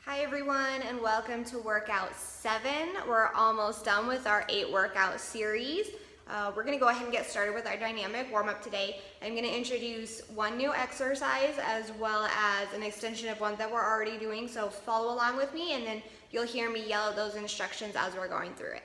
Hi everyone, and welcome to workout 7. We're almost done with our 8 workout series. We're going to go ahead and get started with our dynamic warm-up today. I'm going to introduce one new exercise as well as an extension of one that we're already doing, so follow along with me and then you'll hear me yell out those instructions as we're going through it.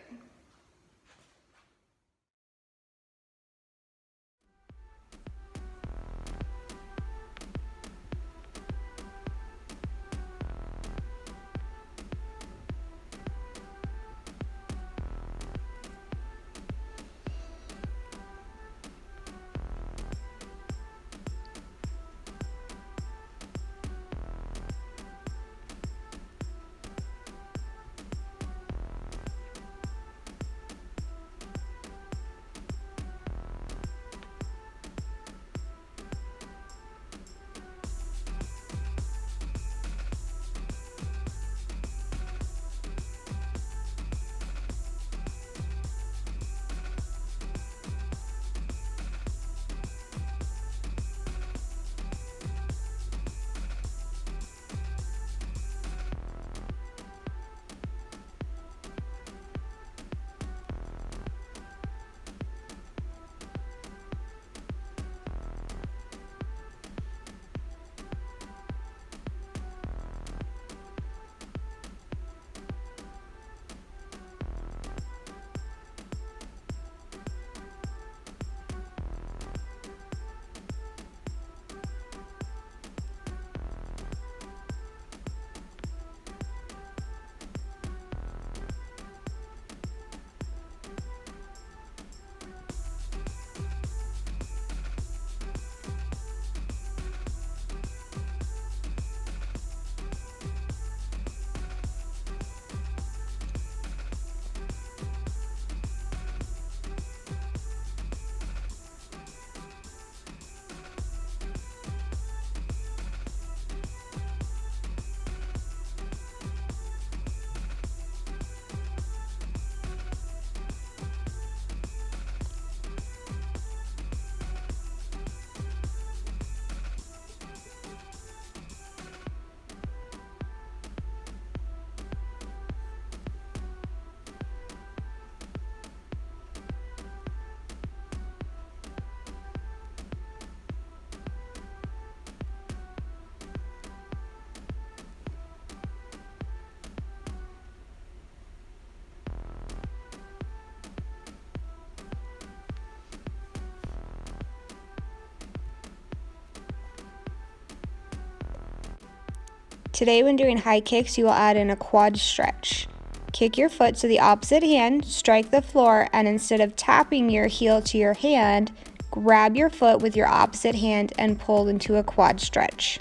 Today, when doing high kicks, you will add in a quad stretch. Kick your foot to the opposite hand, strike the floor, and instead of tapping your heel to your hand, grab your foot with your opposite hand and pull into a quad stretch.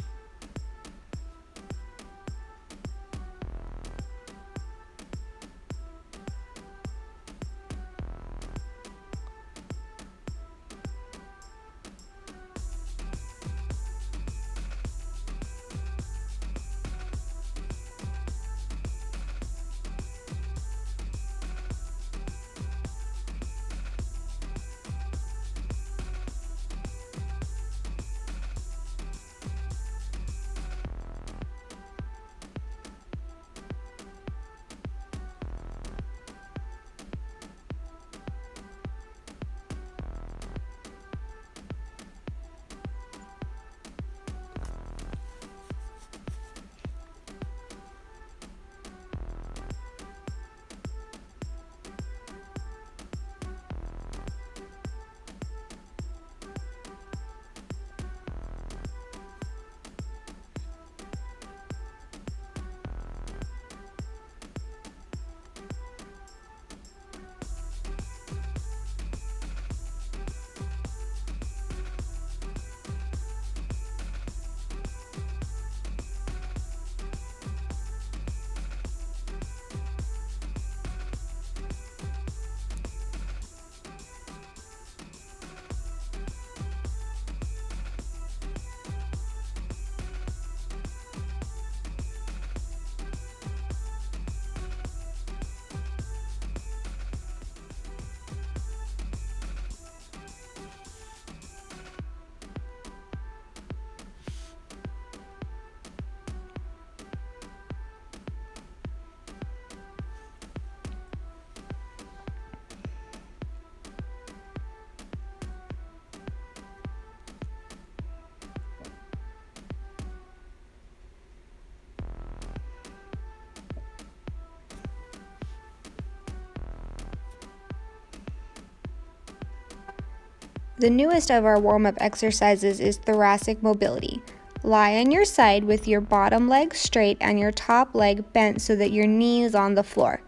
The newest of our warm-up exercises is thoracic mobility. Lie on your side with your bottom leg straight and your top leg bent so that your knee is on the floor.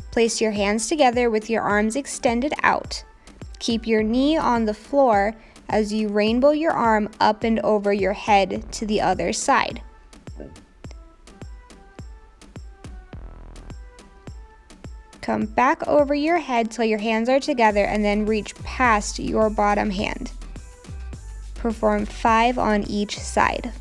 Place your hands together with your arms extended out. Keep your knee on the floor as you rainbow your arm up and over your head to the other side. Come back over your head till your hands are together and then reach past your bottom hand. Perform 5 on each side.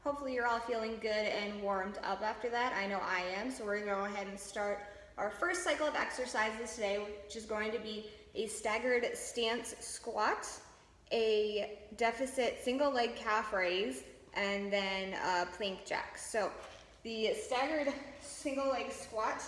Hopefully you're all feeling good and warmed up after that. I know I am. So we're going to go ahead and start our first cycle of exercises today, which is going to be a staggered stance squat, a deficit single leg calf raise, and then plank jacks. So the staggered single leg squat,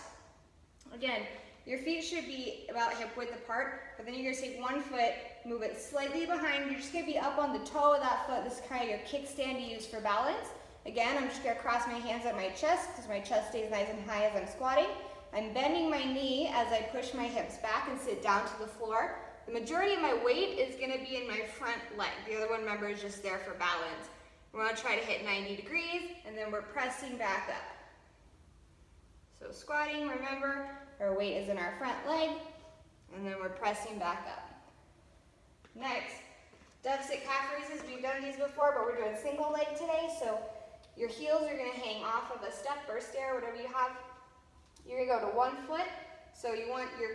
again, your feet should be about hip width apart, but then you're going to take one foot, move it slightly behind. You're just going to be up on the toe of that foot. This is kind of your kickstand you use for balance. Again, I'm just going to cross my hands at my chest because my chest stays nice and high as I'm squatting. I'm bending my knee as I push my hips back and sit down to the floor. The majority of my weight is going to be in my front leg. The other one, remember, is just there for balance. We're going to try to hit 90 degrees, and then we're pressing back up. So squatting, remember, our weight is in our front leg, and then we're pressing back up. Next, deficit calf raises. We've done these before, but we're doing single leg today, so your heels are going to hang off of a step or stair, whatever you have. You're going to go to 1 foot, so you want your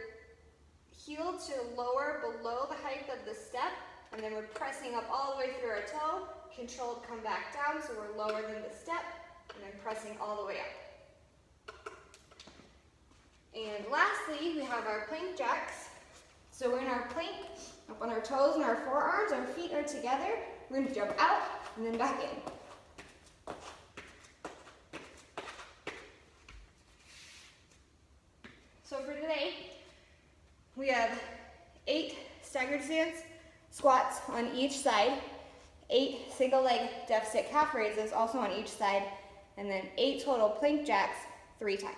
heel to lower below the height of the step, and then we're pressing up all the way through our toe. Controlled, come back down, so we're lower than the step, and then pressing all the way up. And lastly, we have our plank jacks. So we're in our plank, up on our toes and our forearms, our feet are together. We're going to jump out and then back in. So for today, we have 8 staggered stance squats on each side, 8 single leg deficit calf raises also on each side, and then 8 total plank jacks 3 times.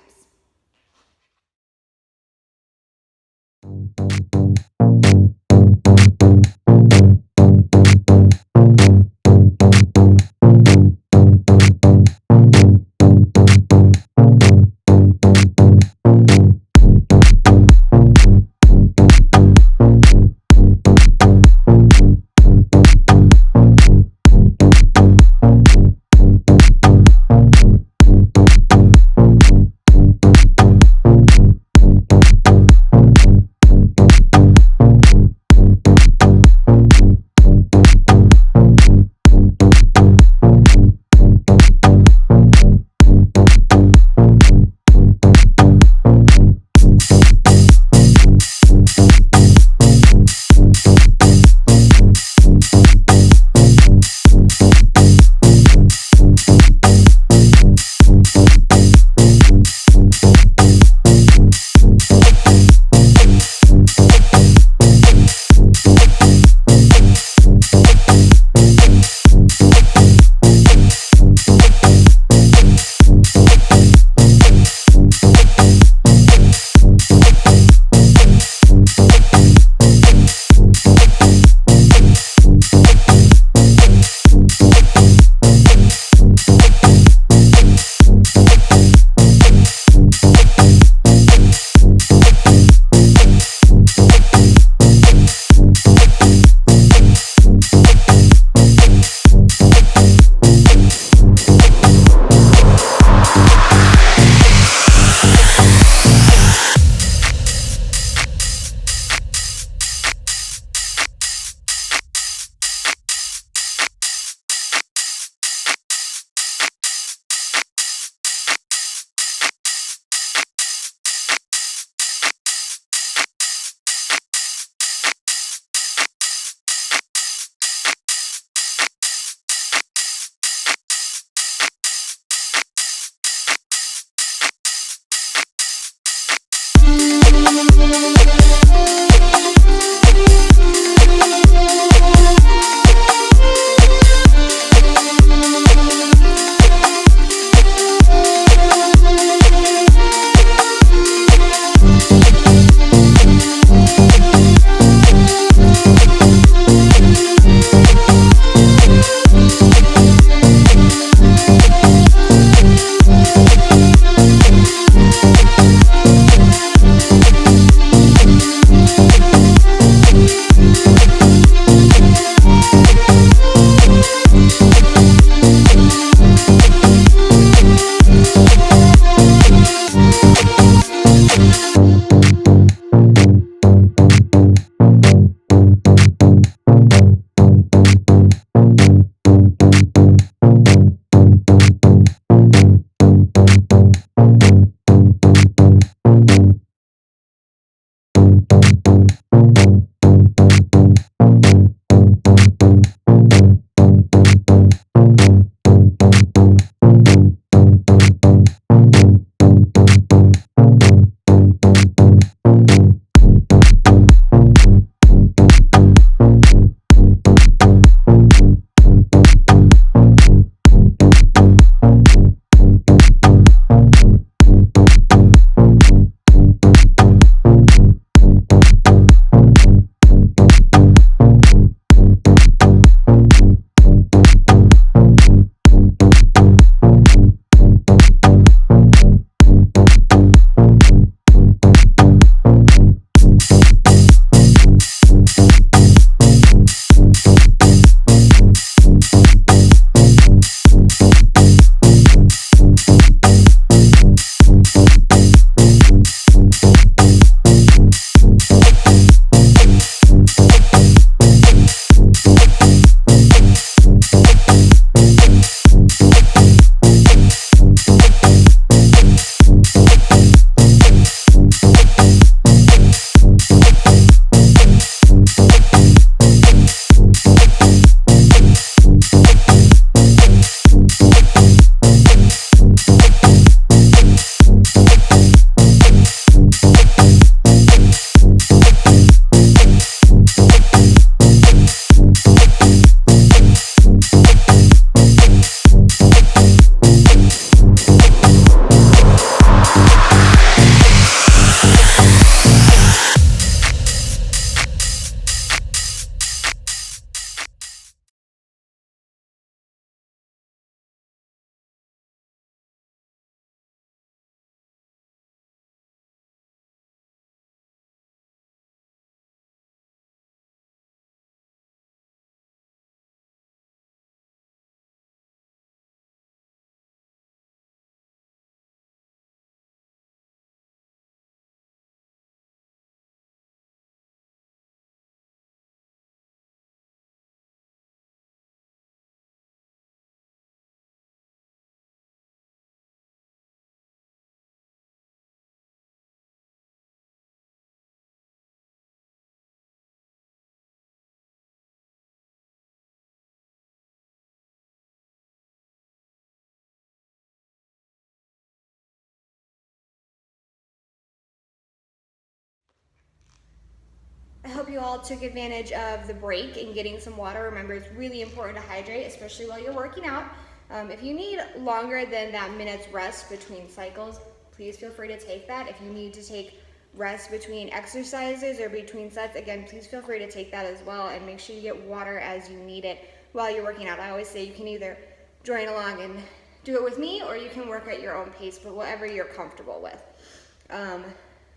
I hope you all took advantage of the break and getting some water. Remember, it's really important to hydrate, especially while you're working out. If you need longer than that minute's rest between cycles, please feel free to take that. If you need to take rest between exercises or between sets, again, please feel free to take that as well, and make sure you get water as you need it while you're working out. I always say you can either join along and do it with me, or you can work at your own pace, but whatever you're comfortable with.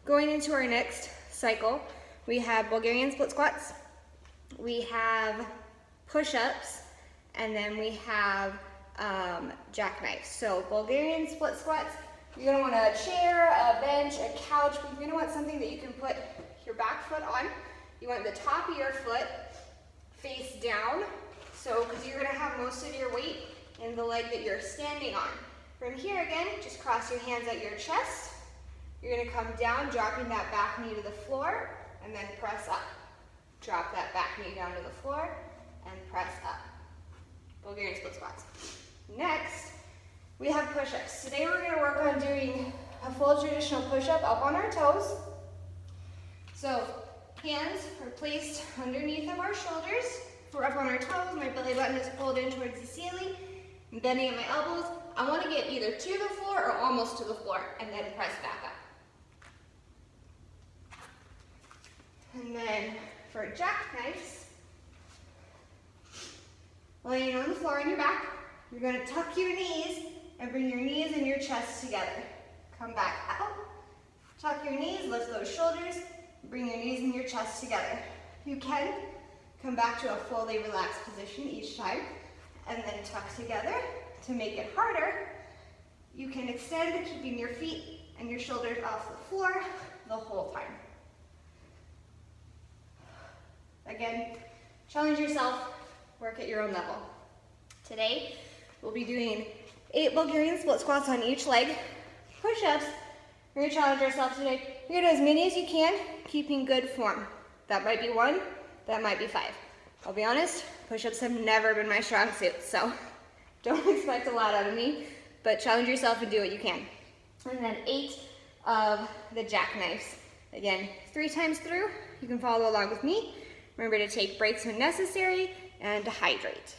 Going into our next cycle, we have Bulgarian split squats, we have push-ups, and then we have jackknives. So Bulgarian split squats, you're gonna want a chair, a bench, a couch, but you're gonna want something that you can put your back foot on. You want the top of your foot face down, so because you're gonna have most of your weight in the leg that you're standing on. From here again, just cross your hands at your chest. You're gonna come down, dropping that back knee to the floor, and then press up. Drop that back knee down to the floor, and press up. Bulgarian split squats. Next, we have push-ups. Today we're gonna work on doing a full traditional push-up up on our toes. So, hands are placed underneath of our shoulders. We're up on our toes, my belly button is pulled in towards the ceiling. I'm bending at my elbows. I wanna get either to the floor or almost to the floor, and then press back up. And then for jackknives, laying on the floor on your back, you're gonna tuck your knees and bring your knees and your chest together. Come back out, tuck your knees, lift those shoulders, bring your knees and your chest together. You can come back to a fully relaxed position each time, and then tuck together. To make it harder, you can extend, keeping your feet and your shoulders off the floor the whole time. Again, challenge yourself, work at your own level. Today, we'll be doing 8 Bulgarian split squats on each leg. Push-ups, we're gonna challenge ourselves today. You're gonna do as many as you can, keeping good form. That might be 1, that might be 5. I'll be honest, push-ups have never been my strong suit, so don't expect a lot out of me, but challenge yourself and do what you can. And then 8 of the jackknives. Again, 3 times through, you can follow along with me. Remember to take breaks when necessary and to hydrate.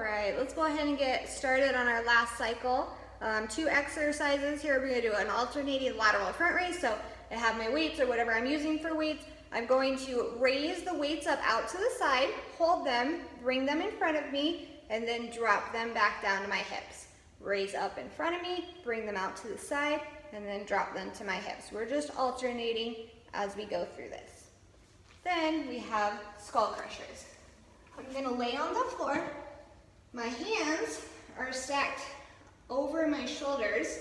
right, let's go ahead and get started on our last cycle. 2 exercises here. We're gonna do an alternating lateral front raise. So I have my weights or whatever I'm using for weights. I'm going to raise the weights up out to the side, hold them, bring them in front of me, and then drop them back down to my hips. Raise up in front of me, bring them out to the side, and then drop them to my hips. We're just alternating as we go through this. Then we have skull crushers. I'm gonna lay on the floor. My hands are stacked over my shoulders.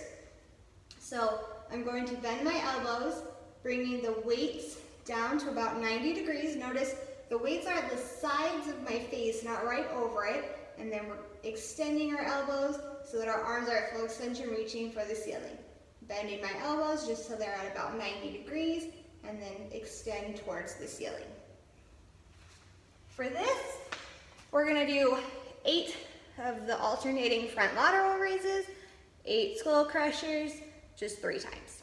So I'm going to bend my elbows, bringing the weights down to about 90 degrees. Notice the weights are at the sides of my face, not right over it. And then we're extending our elbows so that our arms are at full extension, reaching for the ceiling. Bending my elbows just so they're at about 90 degrees, and then extend towards the ceiling. For this, we're gonna do 8 of the alternating front lateral raises, 8 skull crushers, just 3 times.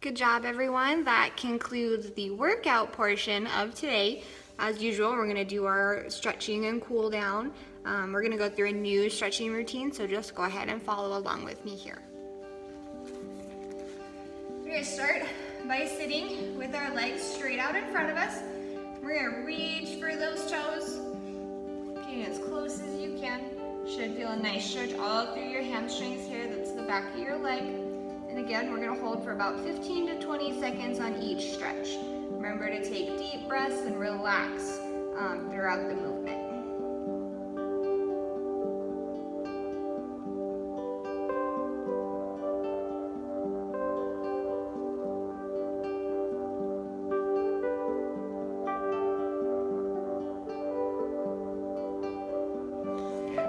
Good job, everyone. That concludes the workout portion of today. As usual, we're gonna do our stretching and cool down. We're gonna go through a new stretching routine, so just go ahead and follow along with me here. We're gonna start by sitting with our legs straight out in front of us. We're gonna reach for those toes, getting as close as you can. Should feel a nice stretch all through your hamstrings here. That's the back of your leg. And again, we're gonna hold for about 15 to 20 seconds on each stretch. Remember to take deep breaths and relax throughout the movement.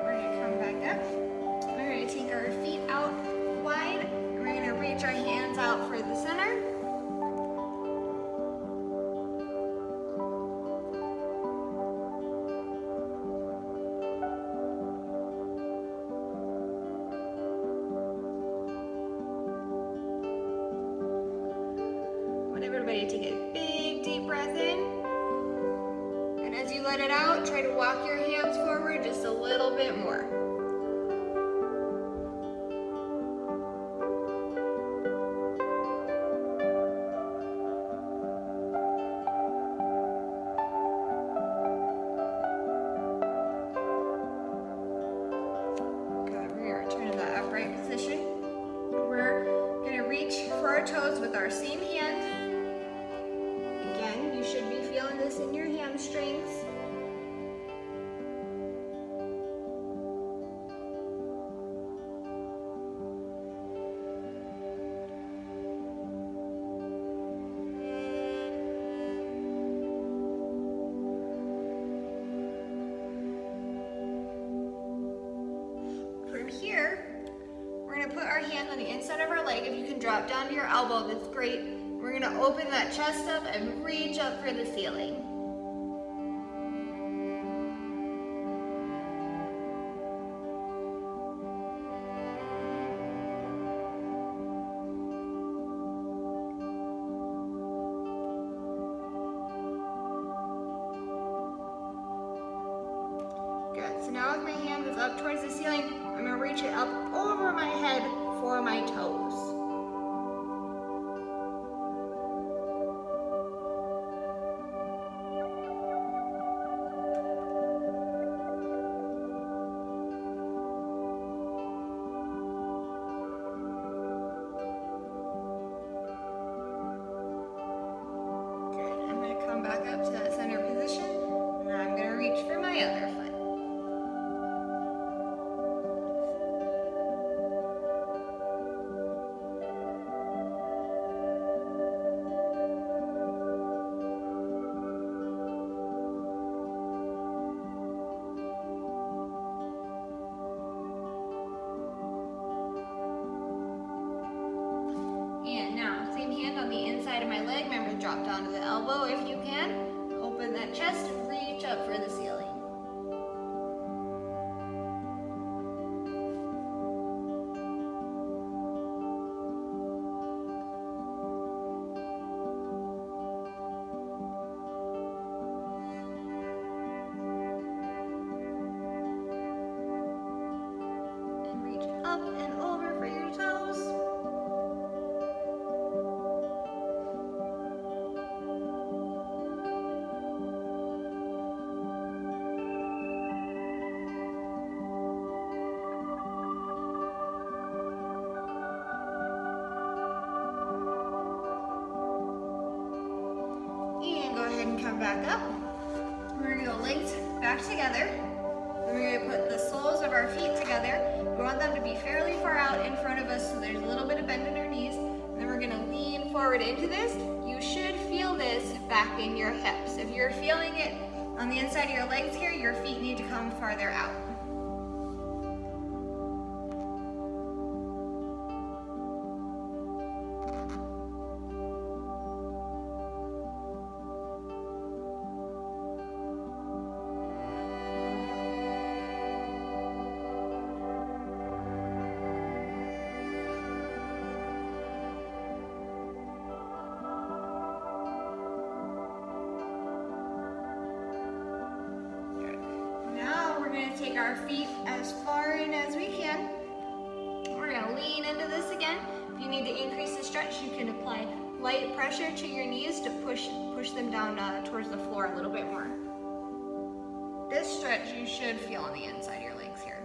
We're gonna come back up. We're gonna take our feet out wide. We're gonna reach our hands out for the center. Everybody take a big deep breath in, and as you let it out, try to walk your hands forward just a little bit more. Good, we are turning that upright position. We're gonna reach for our toes with our same hand. Again, you should be feeling this in your hamstrings. From here, we're gonna put our hand on the inside of our leg. If you can drop down to your elbow, that's great. We're gonna open that chest up and reach up for the ceiling. Good, so now with my hand that's up towards the ceiling, I'm gonna reach it up over my head for my toes. Back up to that center position, and I'm going to reach for my other foot. And now, same hand on the inside of my leg. Remember to drop down to the elbow if you can. Open that chest and reach up for the ceiling. And reach up and over for your toes. And come back up. We're gonna go legs back together. Then we're gonna put the soles of our feet together. We want them to be fairly far out in front of us so there's a little bit of bend in our knees. And then we're gonna lean forward into this. You should feel this back in your hips. If you're feeling it on the inside of your legs here, your feet need to come farther out. take our feet as far in as we can. We're gonna lean into this again. If you need to increase the stretch, you can apply light pressure to your knees to push them down towards the floor a little bit more. This stretch you should feel on the inside of your legs here.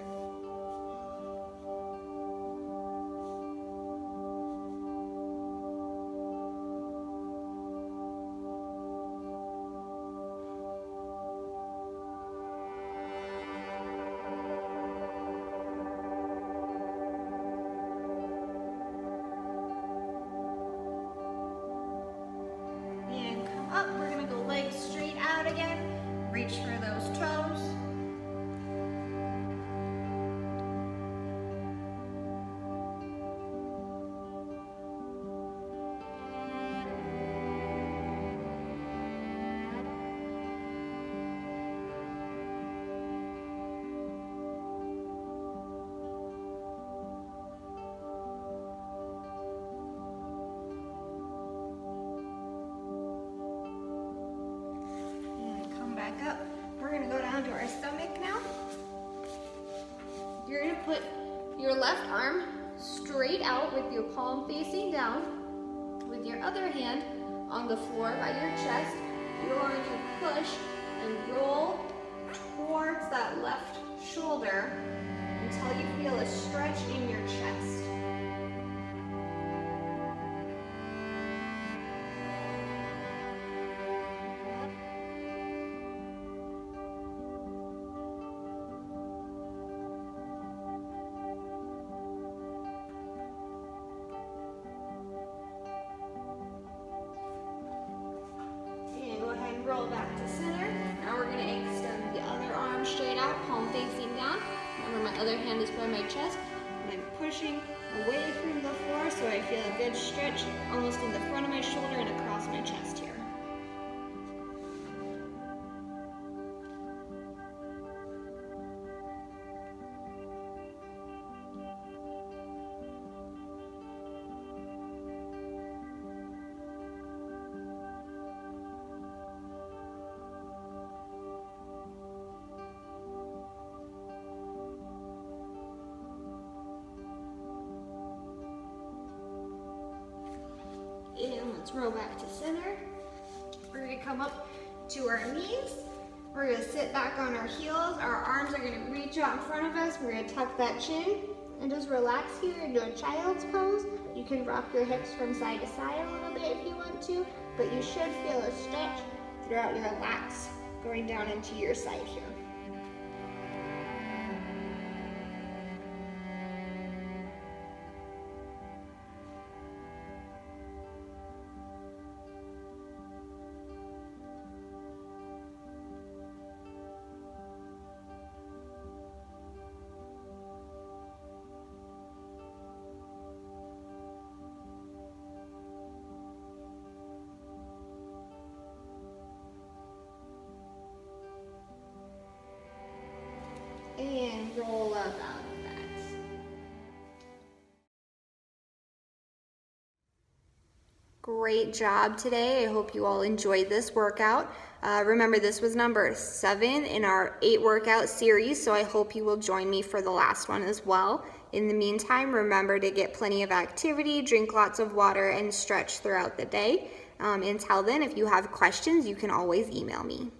Up, we're gonna go legs straight out again. Reach for those toes. Back up. We're gonna go down to our stomach now. You're gonna put your left arm straight out with your palm facing down. With your other hand on the floor by your chest, you're going to push and roll towards that left shoulder until you feel a stretch in your chest. Roll back to center. Now we're going to extend the other arm straight out, palm facing down. Remember, my other hand is by my chest, and I'm pushing away from the floor so I feel a good stretch almost in the front of my shoulder and across my chest here. And let's roll back to center. We're going to come up to our knees. We're going to sit back on our heels. Our arms are going to reach out in front of us. We're going to tuck that chin and just relax here into a child's pose. You can rock your hips from side to side a little bit if you want to, but you should feel a stretch throughout your lats going down into your side here. And roll up out of that. Great job today. I hope you all enjoyed this workout. Remember, this was number 7 in our 8 workout series, so I hope you will join me for the last one as well. In the meantime, remember to get plenty of activity, drink lots of water, and stretch throughout the day. Until then, if you have questions, you can always email me.